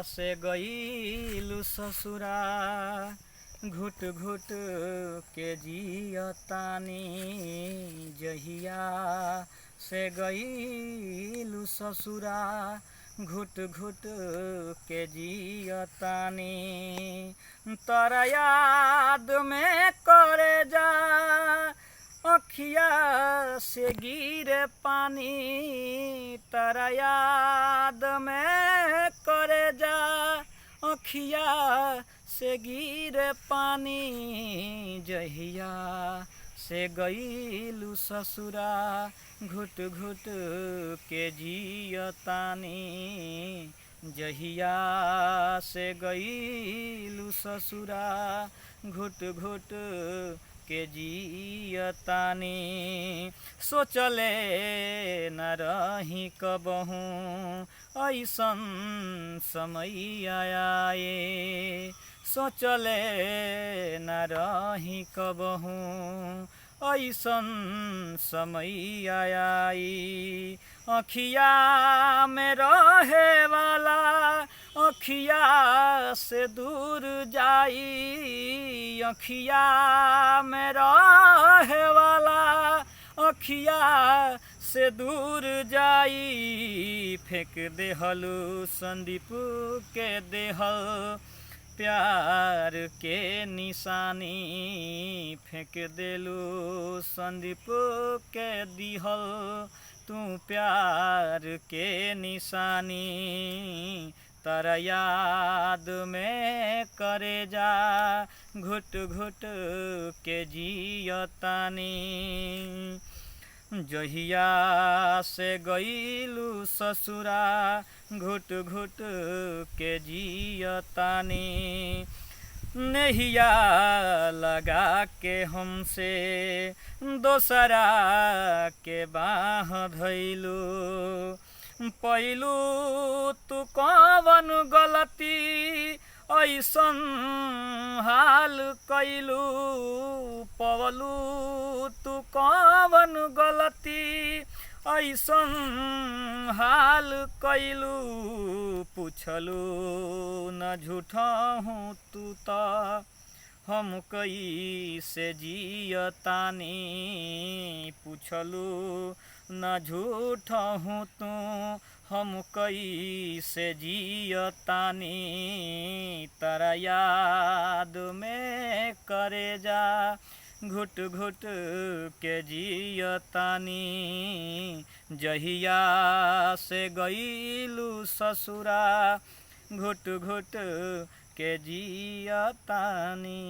से गईलू ससुरा घुट घुट के जियतानी जहिया से गईलू ससुरा घुट घुट के जियतानी तोरा याद में करे जा अखिया से गिरे पानी तोरा याद में करे जा अखिया से गिरे पानी जहिया से गईलू ससुरा घुट घुट के जियतानी जहिया से गईलू ससुरा घुट घुट के जियतानी सोचले न रही कबहू ऐसन समय आए सोचले न रही कबहू ऐसन समय आई अखिया में रहे वाला अखिया से दूर जाई अखिया में रहे वाला अखिया से दूर जाई फेंक देहलू संदीप के देहल प्यार के निशानी फेंक देलू संदीप के दिहल तू प्यार के निशानी तारा याद में करे जा घुट घुट के जियतानी जहिया से गईलू ससुरा घुट घुट के जियतानी नहिया लगा के हमसे दोसरा के बाह धैलू पैलू तू कवन गलती ऐसन हाल कैलू पवलू तू कवन गलती ऐसन हाल कैलू पूछलू न झूठा हूँ तू तो हम कैसे जियतानी पूछलू न झूठा हूँ तू हम कैसे जियतानी तारा याद में करे जा घुट घुट के जियतानी जहिया से गईलू ससुरा घुट घुट के जियतानी।